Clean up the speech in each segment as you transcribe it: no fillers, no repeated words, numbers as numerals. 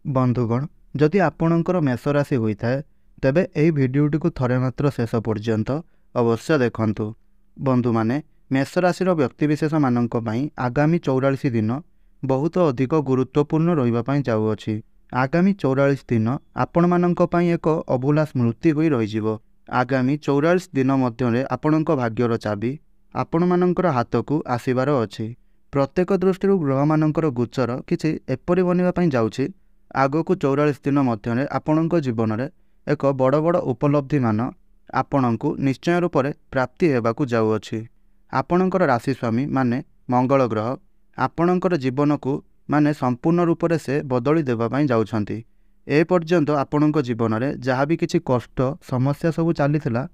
बंधुगण जदि आपणकर मेष राशि होता है तेबे एही भिडियोटी को थरे मात्र शेष पर्यंत अवश्य देखंतु। बंधु माने मेष राशि व्यक्तिविशेष मानक पई आगामी 44 दिन बहुत अधिक गुरुत्वपूर्ण रहिबा पई जाउअछि। आगामी 44 दिन आपण मानक पई एक अभूला स्मृति होई रहिजिवो। आगामी 44 दिन मध्यरे आपणक भाग्यर चाबी आपण मानकर हाथ को आसीबार अछि। प्रत्येक दृष्टि ग्रह मानकर गोचर किछि एपरि बनिबा पई जाउछि। आगकू 44 दिन मध्यरे आपणक जीवन में एक बड़ बड़ उपलब्धि मान आपणको निश्चय रूप से प्राप्ति हेबाकू जाउअछि। आपणकर राशि स्वामी माने मंगल ग्रह आपणकर जीवन को माने संपूर्ण रूप से बदली देबा पई जाउछंती। ए पर्यंत आपणक जीवन में जहाँ भी किछि कष्ट समस्या सब चलीथिला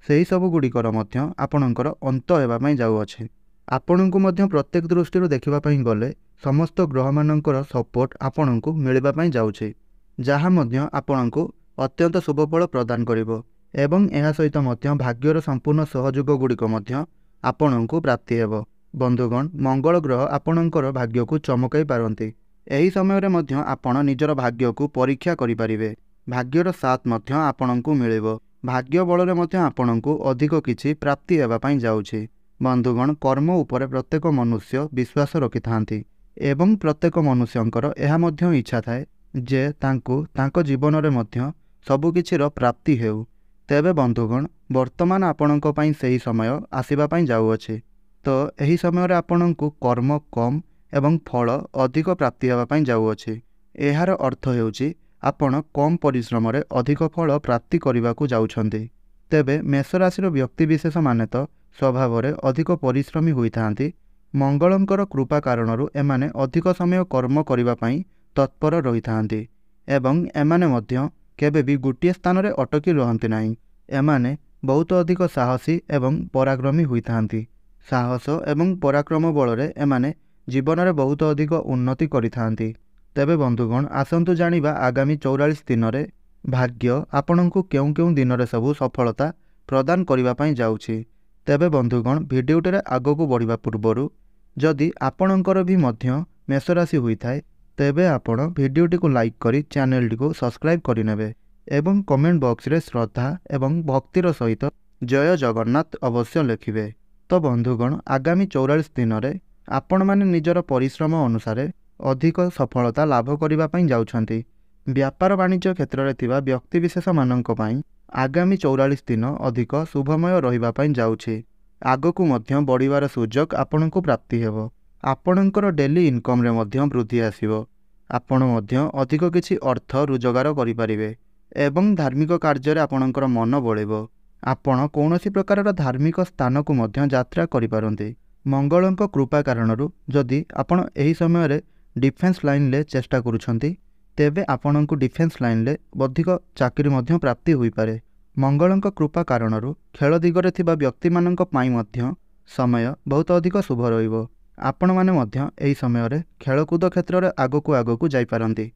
सेही सब गुड़िकर मध्य आपणकर अंत हेबा पई जाउअछि। आपणको मध्य प्रत्येक दृष्टि देखिबा पई गले समस्त ग्रह मानकर सपोर्ट आपणको मिलबा पई जाउछि, जहाँ मध्य आपणको अत्यंत शुभफल प्रदान करिवो एवं एहा सहित मध्य भाग्यर संपूर्ण सहयोग गुड़िक मध्य आपणको प्राप्ति हेबो। बंधुगण मंगल ग्रह आपणकर भाग्य को चमकाई पारंती। एही समय रे मध्य आपण निजर भाग्य को परीक्षा करि परिबे। भाग्यर साथ मध्य आपणको मिलिबो। भाग्य बल रे मध्य आपणको अधिक किछि प्राप्ति हेबा पई जाउछि। बंधुगण कर्म उपरे प्रत्येक मनुष्य विश्वास रखिथांती एवं प्रत्येक मनुष्यंकर एहा मध्य इच्छा थाए जे तांको जीवन रे मध्य सबु किछिर प्राप्ति हेउ। तेबे बंधुगण वर्तमान आपणक पई सही समय आसीबा पई जाउअछि। तो एही समय रे आपणको कर्म कम एवं फल अधिक प्राप्ति हेबा पई जाउअछि। एहार अर्थ हेउछि आपण कम परिश्रम रे अधिक फल प्राप्ति करिबाकू जाउछंती। तेबे मेष राशि व्यक्ति विशेष माने तो स्वभाव रे अधिक परिश्रमी होइथांती। मंगलंकर कृपा कारणरू एमाने अधिक समय कर्म करिबा पई तत्पर रहिथांती एवं एमाने मध्य केबे भी गोटे स्थान रे अटकी रहंती नाही। एमाने बहुत अधिक साहसी एवं पराक्रमी होइथांती। साहस एवं पराक्रम बल रे एमाने जीवन रे बहुत अधिक उन्नति करिथांती। तेबे बंधुगण आसंतु जानिबा आगामी 44 दिन रे भाग्य आपणको केउ केउ दिन रे सबु सफलता प्रदान करिबा पई जाउछि। तेबे बंधुगण भिडियोटी रे आगको बढ़िबा पूर्वरु जदि आपणकर भी मध्य मेष राशि होइथाय तेबे आपण भिडियोटी को लाइक करी चैनल टी को सब्सक्राइब करिनेबे एवं कमेंट बॉक्स रे श्रद्धा एवं भक्तिर सहित जय जगन्नाथ अवश्य लिखिबे। तो बंधुगण आगामी 44 दिन रे आपण माने निजर परिश्रम अनुसार अधिक सफलता लाभ करिबा पई जाउछंती। व्यापार वाणिज्य क्षेत्र रे थिबा व्यक्ति विशेष मानक पई आगामी 44 दिन अधिक शुभमय रहिबा पई जाउछि। आगकू मध्य बढ़िबार सुजोग आपणको प्राप्ति हेबो। आपणकर डेली इनकम रे मध्य वृद्धि आसीबो। आपण मध्य अधिक किछि अर्थ रोजगार करि परिबे एवं धार्मिक कार्य रे आपणकर मन बळेबो। आपण कौनसी प्रकार धार्मिक स्थान को मध्य यात्रा करि पारंती। मंगलंक कृपा कारणरू जदि आपण एही समय रे डिफेंस लाइन ले चेष्टा करूछंती तेबे आपणको डिफेंस लाइन ले अधिक चाकरी मध्य प्राप्ति होई पारे। मंगलंक कृपा कारणरू खेल दिगरे थिबा व्यक्ति मानक पाई मध्य समय बहुत अधिक शुभ रहिबो। आपण माने मध्य एही समय रे खेलकूद क्षेत्र रे आगकू जाई पारंती।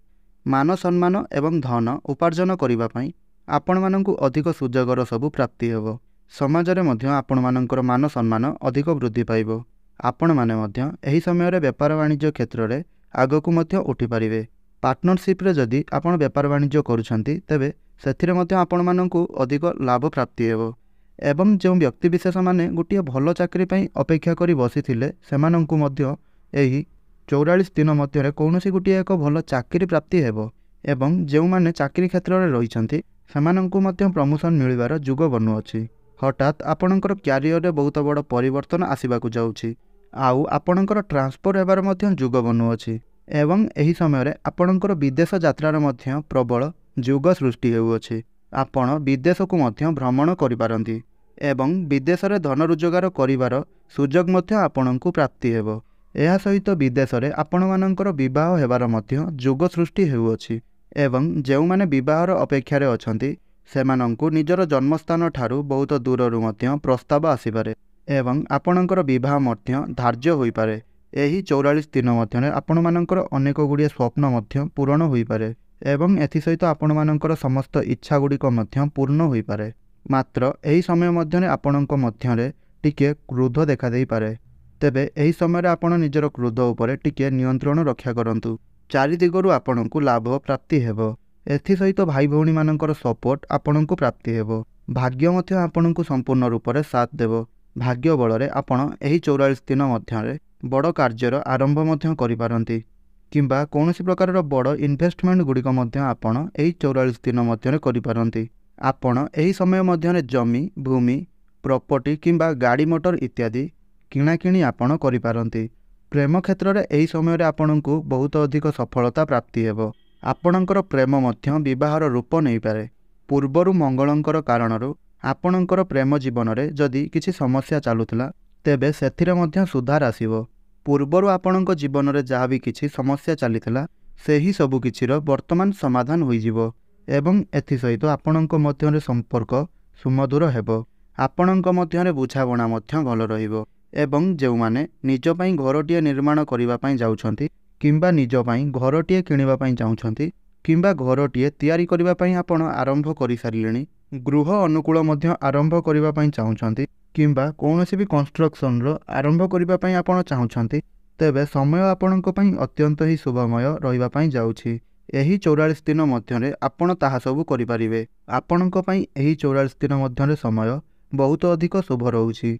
मान सम्मान एवं धन उपार्जन करिबा पई आपण मानकू अधिक सुजोगर सबु प्राप्ति हेबो। समाज रे मध्य आपण मानकर मान सम्मान अधिक वृद्धि पाइबो। आपण माने मध्य एही समय रे व्यापार वाणिज्य क्षेत्र रे आगकू मध्य उठी पारिबे। पार्टनरशिप रे जदि आपण व्यापार वाणिज्य करूछंती तेबे सेथिरे मध्य आपण मानकू अधिक लाभ प्राप्ति हेबो एवं जो व्यक्ति विशेष माने गोटे भल चाकरी पई अपेक्षा करी बसिथिले सेमानंकू मध्य एही 44 दिन मध्य रे कौनसी गोटे एक भल चाकरी प्राप्ति हेबो एवं जो माने चाकरी क्षेत्र रे रहिछंती सेमानंकू मध्य प्रमोशन मिलिबार जुग बनुअछि। हठात आपणकर क्यारियर रे बहुत बड़ परिवर्तन आसीबाकू जाउछि। आउ आपणकर ट्रांसफर हेबार मध्य जुग बनुअछि एवं एही समय रे आपणकर विदेश यात्रार मध्य प्रबल जुग सृष्टि हेउअछि। आपण विदेश को मध्य भ्रमण करि पारंती एवं विदेश रे धन रोजगार करिवार सुजोग मध्य आपणको प्राप्ति हेबो। एहा सहित विदेश रे आपण मानकर विवाह हेबार मध्य जुग सृष्टि हेउअछि एवं जेउ माने विवाहर अपेक्षा रे अछंती सेमानंकु निजर जन्मस्थान ठारू बहुत दूररु मध्य प्रस्ताव आसीपारे एवं आपणकर विवाह मध्य धार्य होई पारे। एही 44 दिन मध्य आपण मानकर अनेक गुड़िए स्वप्न मध्य पूर्ण होई पारे एवं एथि सहित आपण मानकर समस्त इच्छा गुड़िक मध्य पूर्ण होई पारे। मात्र एही समय मध्य आपणक मध्य टिके क्रोध देखा देई पारे। तेबे एही समय आपण निजर क्रोध उपरे टिके नियंत्रण रक्षा करंतु ଚାରିଦିଗରୁ ଆପଣଙ୍କୁ ଲାଭ ପ୍ରାପ୍ତି ହେବ। ଏଥିସହିତ ଭାଇ ଭଉଣୀମାନଙ୍କର ସପୋର୍ଟ ଆପଣଙ୍କୁ ପ୍ରାପ୍ତି ହେବ। ଭାଗ୍ୟ ମଧ୍ୟ ଆପଣଙ୍କୁ ସମ୍ପୂର୍ଣ୍ଣ ରୂପରେ ସାଥ ଦେବ। ଭାଗ୍ୟ ବଳରେ ଆପଣ ଏହି 44 ଦିନ ମଧ୍ୟରେ ବଡ଼ କାର୍ଯ୍ୟର ଆରମ୍ଭ ମଧ୍ୟ କରିପାରନ୍ତି କିମ୍ବା କୌଣସି ପ୍ରକାରର ବଡ଼ ଇନଭେଷ୍ଟମେଣ୍ଟ ଗୁଡ଼ିକ ମଧ୍ୟ ଆପଣ ଏହି 44 ଦିନ ମଧ୍ୟରେ କରିପାରନ୍ତି। ଆପଣ ଏହି ସମୟ ମଧ୍ୟରେ ଜମି, ଭୂମି, ପ୍ରପର୍ଟି କିମ୍ବା ଗାଡ଼ି ମଟର ଇତ୍ୟାଦି କିଣାକିଣି ଆପଣ କରିପାରନ୍ତି। ପ୍ରେମ କ୍ଷେତ୍ରରେ ଏହି ସମୟରେ ଆପଣଙ୍କୁ ବହୁତ ଅଧିକ ସଫଳତା ପ୍ରାପ୍ତି ହେବ। ଆପଣଙ୍କର ପ୍ରେମ ମଧ୍ୟ ବିବାହର ରୂପ ନେଇପାରେ। ପୂର୍ବରୁ ମଙ୍ଗଳଙ୍କର କାରଣରୁ ଆପଣଙ୍କର ପ୍ରେମ ଜୀବନରେ ଯଦି କିଛି ସମସ୍ୟା ଚାଲୁଥିଲା ତେବେ ସେଥିରେ ମଧ୍ୟ ସୁଧାର ଆସିବ। ପୂର୍ବରୁ ଆପଣଙ୍କ ଜୀବନରେ ଯାହା ବି କିଛି ସମସ୍ୟା ଚାଲିଥିଲା ସେହି ସବୁ କିଛିର ବର୍ତ୍ତମାନ ସମାଧାନ ହୋଇଯିବ ଏବଂ ଏଥିସହିତ ଆପଣଙ୍କ ମଧ୍ୟରେ ସମ୍ପର୍କ ସୁମଧୁର ହେବ। ଆପଣଙ୍କ ମଧ୍ୟରେ ବୁଝାବଣା ମଧ୍ୟ ଭଲ ରହିବ ଏବଂ ଯେଉଁମାନେ ନିଜ ପାଇଁ ଘରଟିଏ ନିର୍ମାଣ କରିବା ପାଇଁ ଯାଉଛନ୍ତି କିମ୍ବା ନିଜ ପାଇଁ ଘରଟିଏ କିଣିବା ପାଇଁ ଚାହୁଁଛନ୍ତି କିମ୍ବା ଘରଟିଏ ତିଆରି କରିବା ପାଇଁ ଆପଣ ଆରମ୍ଭ କରିସାରିଲେଣି, ଗୃହ ଅନୁକୂଳ ମଧ୍ୟ ଆରମ୍ଭ କରିବା ପାଇଁ ଚାହୁଁଛନ୍ତି କିମ୍ବା କୌଣସି ବି କନଷ୍ଟ୍ରକ୍ସନର ଆରମ୍ଭ କରିବା ପାଇଁ ଆପଣ ଚାହୁଁଛନ୍ତି, ତେବେ ସମୟ ଆପଣଙ୍କ ପାଇଁ ଅତ୍ୟନ୍ତ ହିଁ ଶୁଭମୟ ରହିବା ପାଇଁ ଯାଉଛି। ଏହି 44 ଦିନ ମଧ୍ୟରେ ଆପଣ ତାହା ସବୁ କରିପାରିବେ। ଆପଣଙ୍କ ପାଇଁ ଏହି 44 ଦିନ ମଧ୍ୟରେ ସମୟ ବହୁତ ଅଧିକ ଶୁଭ ରହୁଛି।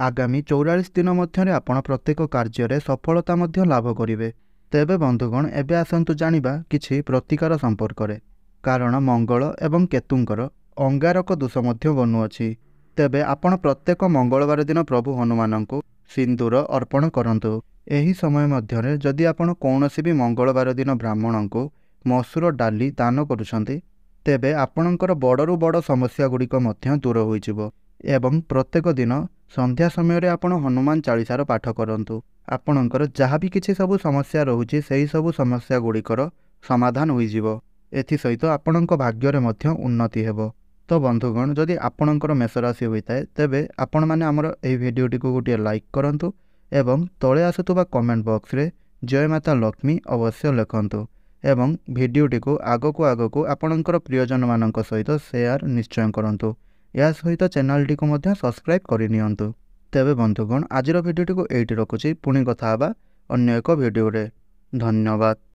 ଆଗାମୀ 44 ଦିନ ମଧ୍ୟରେ ଆପଣ ପ୍ରତ୍ୟେକ କାର୍ଯ୍ୟରେ ସଫଳତା ମଧ୍ୟ ଲାଭ କରିବେ। ତେବେ ବନ୍ଧୁଗଣ, ଏବେ ଆସନ୍ତୁ ଜାଣିବା କିଛି ପ୍ରତିକାର ସମ୍ପର୍କରେ। କାରଣ ମଙ୍ଗଳ ଏବଂ କେତୁଙ୍କର ଅଙ୍ଗାରକ ଦୋଷ ମଧ୍ୟ ବନୁଅଛି। ତେବେ ଆପଣ ପ୍ରତ୍ୟେକ ମଙ୍ଗଳବାର ଦିନ ପ୍ରଭୁ ହନୁମାନଙ୍କୁ ସିନ୍ଦୁର ଅର୍ପଣ କରନ୍ତୁ। ଏହି ସମୟ ମଧ୍ୟରେ ଯଦି ଆପଣ କୌଣସି ବି ମଙ୍ଗଳବାର ଦିନ ବ୍ରାହ୍ମଣଙ୍କୁ ମସୁର ଡାଲି ଦାନ କରୁଛନ୍ତି ତେବେ ଆପଣଙ୍କର ବଡ଼ରୁ ବଡ଼ ସମସ୍ୟା ଗୁଡ଼ିକ ମଧ୍ୟ ଦୂର ହୋଇଯିବ। ଏବଂ ପ୍ରତ୍ୟେକ ଦିନ ସନ୍ଧ୍ୟା ସମୟରେ ଆପଣ ହନୁମାନ ଚାଳିଶାର ପାଠ କରନ୍ତୁ। ଆପଣଙ୍କର ଯାହା ବି କିଛି ସବୁ ସମସ୍ୟା ରହୁଛି ସେହି ସବୁ ସମସ୍ୟା ଗୁଡ଼ିକର ସମାଧାନ ହୋଇଯିବ। ଏଥିସହିତ ଆପଣଙ୍କ ଭାଗ୍ୟରେ ମଧ୍ୟ ଉନ୍ନତି ହେବ। ତ ବନ୍ଧୁଗଣ, ଯଦି ଆପଣଙ୍କର ମେଷ ରାଶି ହୋଇଥାଏ ତେବେ ଆପଣମାନେ ଆମର ଏହି ଭିଡ଼ିଓଟିକୁ ଗୋଟିଏ ଲାଇକ୍ କରନ୍ତୁ ଏବଂ ତଳେ ଆସୁଥିବା କମେଣ୍ଟ ବକ୍ସରେ ଜୟ ମାତା ଲକ୍ଷ୍ମୀ ଅବଶ୍ୟ ଲେଖନ୍ତୁ ଏବଂ ଭିଡ଼ିଓଟିକୁ ଆଗକୁ ଆପଣଙ୍କର ପ୍ରିୟଜନମାନଙ୍କ ସହିତ ସେୟାର ନିଶ୍ଚୟ କରନ୍ତୁ। ଏହା ସହିତ ଚ୍ୟାନେଲଟିକୁ ମଧ୍ୟ ସବସ୍କ୍ରାଇବ୍ କରିନିଅନ୍ତୁ। ତେବେ ବନ୍ଧୁଗଣ, ଆଜିର ଭିଡ଼ିଓଟିକୁ ଏଇଠି ରଖୁଛି। ପୁଣି କଥା ହେବା ଅନ୍ୟ ଏକ ଭିଡ଼ିଓରେ। ଧନ୍ୟବାଦ।